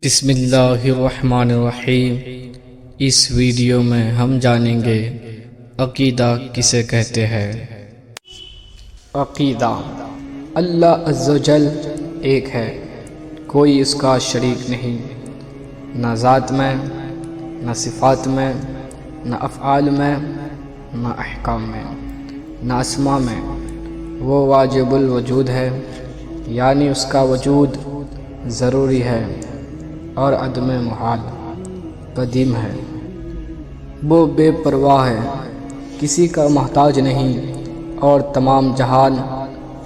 بسم اللہ الرحمن الرحیم۔ اس ویڈیو میں ہم جانیں گے عقیدہ کسے کہتے ہیں۔ عقیدہ اللہ عز و جل ایک ہے، کوئی اس کا شریک نہیں، نہ ذات میں، نہ صفات میں، نہ افعال میں، نہ احکام میں، نہ اسما میں۔ وہ واجب الوجود ہے، یعنی اس کا وجود ضروری ہے اور عدم محال، قدیم ہے۔ وہ بے پرواہ ہے، کسی کا محتاج نہیں، اور تمام جہان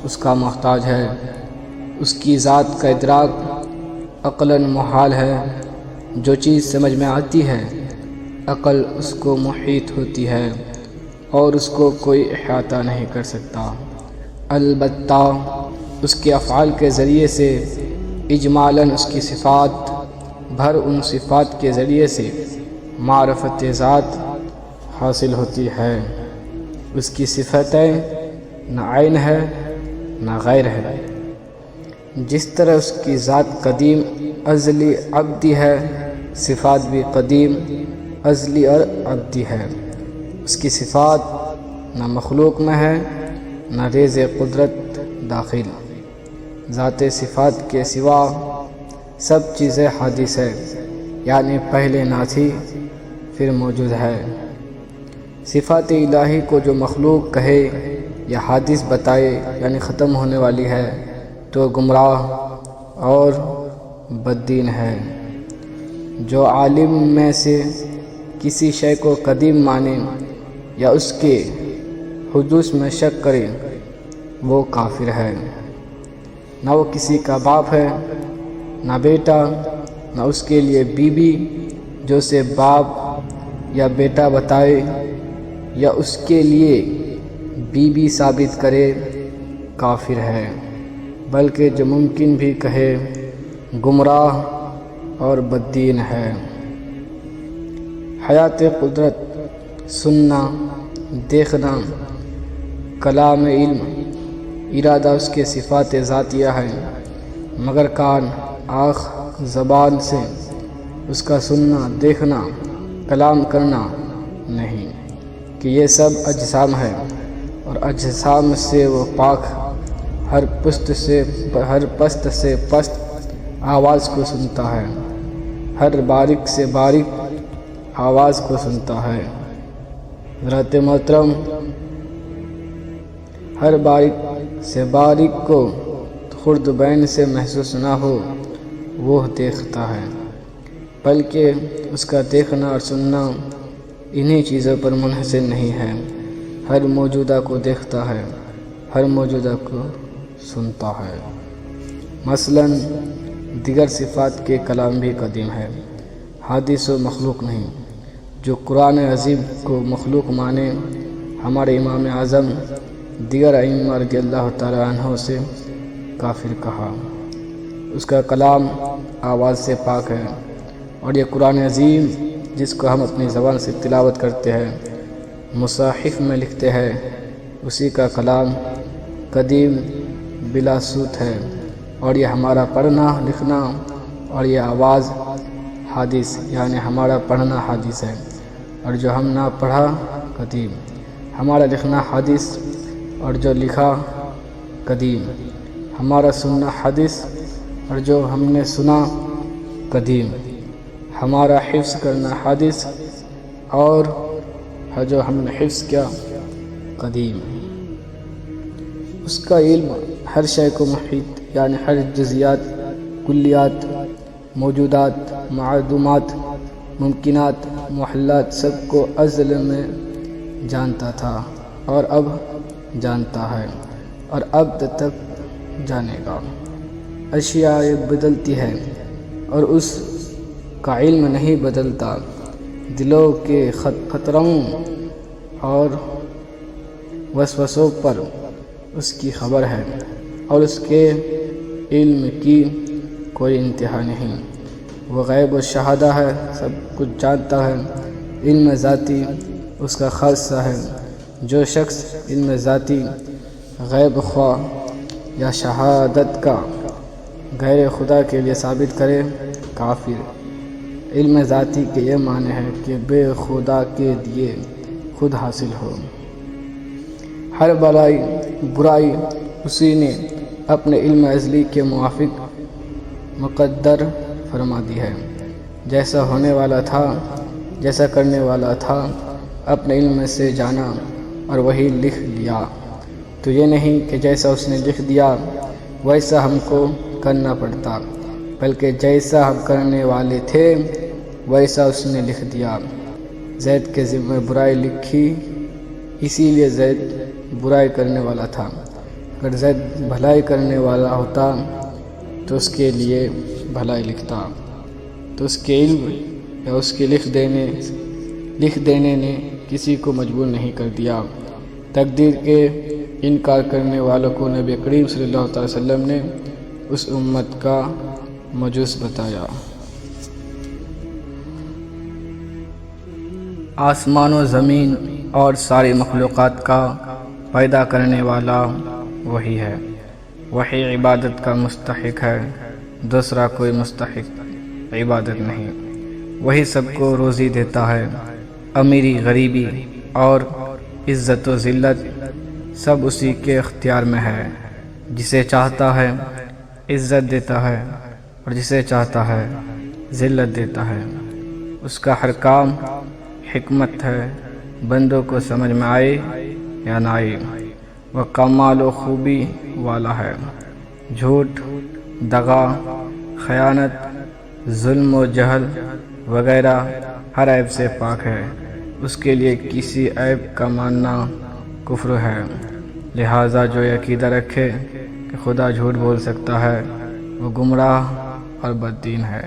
اس کا محتاج ہے۔ اس کی ذات کا ادراک عقلاً محال ہے۔ جو چیز سمجھ میں آتی ہے، عقل اس کو محیط ہوتی ہے اور اس کو کوئی احاطہ نہیں کر سکتا۔ البتہ اس کے افعال کے ذریعے سے اجمالاً اس کی صفات بھر ان صفات کے ذریعے سے معرفت ذات حاصل ہوتی ہے۔ اس کی صفتیں نہ عین ہے نہ غیر ہے۔ جس طرح اس کی ذات قدیم ازلی ابدی ہے، صفات بھی قدیم ازلی اور ابدی ہے۔ اس کی صفات نہ مخلوق میں ہے نہ ریز قدرت داخل۔ ذات صفات کے سوا سب چیزیں حادث ہے، یعنی پہلے نہ تھی پھر موجود ہے۔ صفات الہی کو جو مخلوق کہے یا حادث بتائے، یعنی ختم ہونے والی ہے، تو گمراہ اور بددین ہے۔ جو عالم میں سے کسی شے کو قدیم مانے یا اس کے حدوث میں شک کرے، وہ کافر ہے۔ نہ وہ کسی کا باپ ہے، نہ بیٹا، نہ اس کے لیے بیوی جو اسے باپ یا بیٹا بتائے یا اس کے لیے بیوی ثابت کرے، کافر ہے۔ بلکہ جو ممکن بھی کہے، گمراہ اور بددین ہے۔ حیات قدرت، سننا، دیکھنا، کلام علم، ارادہ اس کے صفات ذاتیہ ہیں، مگر کان، آنکھ، زبان سے اس کا سننا، دیکھنا، کلام کرنا نہیں، کہ یہ سب اجسام ہے، اور اجسام سے وہ پاک، ہر پست سے پست آواز کو سنتا ہے، ہر باریک سے باریک آواز کو سنتا ہے۔ حضرت محترم، ہر باریک سے باریک کو خرد بین سے محسوس نہ ہو، وہ دیکھتا ہے، بلکہ اس کا دیکھنا اور سننا انہی چیزوں پر منحصر نہیں ہے۔ ہر موجودہ کو دیکھتا ہے، ہر موجودہ کو سنتا ہے۔ مثلاً دیگر صفات کے کلام بھی قدیم ہے، حادث و مخلوق نہیں۔ جو قرآن عظیم کو مخلوق مانے، ہمارے امام اعظم دیگر ائمہ رضی اللہ تعالیٰ عنہ سے کافر کہا۔ اس کا کلام آواز سے پاک ہے، اور یہ قرآن عظیم جس کو ہم اپنی زبان سے تلاوت کرتے ہیں، مصاحف میں لکھتے ہیں، اسی کا کلام قدیم بلا صوت ہے، اور یہ ہمارا پڑھنا لکھنا اور یہ آواز حادث، یعنی ہمارا پڑھنا حادث ہے، اور جو ہم نہ پڑھا قدیم، ہمارا لکھنا حادث اور جو لکھا قدیم، ہمارا سننا حادث اور جو ہم نے سنا قدیم، ہمارا حفظ کرنا حادث اور جو ہم نے حفظ کیا قدیم۔ اس کا علم ہر شے کو محیط، یعنی ہر جزیات، کلیات، موجودات، معدومات، ممکنات، محلات، سب کو ازل میں جانتا تھا اور اب جانتا ہے اور اب تک جانے گا۔ اشیاء بدلتی ہے اور اس کا علم نہیں بدلتا۔ دلوں کے خطروں اور وسوسوں پر اس کی خبر ہے، اور اس کے علم کی کوئی انتہا نہیں۔ وہ غیب و شہادہ ہے، سب کچھ جانتا ہے۔ علم ذاتی اس کا خاصہ ہے۔ جو شخص علم ذاتی، غیب خواہ یا شہادت کا غیر خدا کے لیے ثابت کافر۔ علم ذاتی کے یہ معنی ہے کہ بے خدا کے دیے خود حاصل ہو۔ ہر برائی اسی نے اپنے علم ازلی کے موافق مقدر فرما دی ہے۔ جیسا ہونے والا تھا، جیسا کرنے والا تھا، اپنے علم سے جانا اور وہی لکھ لیا۔ تو یہ نہیں کہ جیسا اس نے لکھ دیا ویسا ہم کو کرنا پڑتا، بلکہ جیسا ہم کرنے والے تھے ویسا اس نے لکھ دیا۔ زید کے ذمہ برائی لکھی، اسی لیے زید برائی کرنے والا تھا۔ اگر زید بھلائی کرنے والا ہوتا تو اس کے لیے بھلائی لکھتا، تو اس کے علم یا اس کے لکھ دینے نے کسی کو مجبور نہیں کر دیا۔ تقدیر کے انکار کرنے والوں کو نبی کریم صلی اللہ علیہ وسلم نے اس امت کا مجوس بتایا۔ آسمان و زمین اور ساری مخلوقات کا پیدا کرنے والا وہی ہے، وہی عبادت کا مستحق ہے، دوسرا کوئی مستحق عبادت نہیں۔ وہی سب کو روزی دیتا ہے، امیری غریبی اور عزت و ذلت سب اسی کے اختیار میں ہے۔ جسے چاہتا ہے عزت دیتا ہے اور جسے چاہتا ہے ذلت دیتا ہے۔ اس کا ہر کام حکمت ہے، بندوں کو سمجھ میں آئے یا نہ آئے۔ وہ کمال و خوبی والا ہے، جھوٹ، دغا، خیانت، ظلم و جہل وغیرہ ہر عیب سے پاک ہے۔ اس کے لیے کسی عیب کا ماننا کفر ہے۔ لہٰذا جو یہ عقیدہ رکھے کہ خدا جھوٹ بول سکتا ہے وہ گمراہ اور بددین ہے۔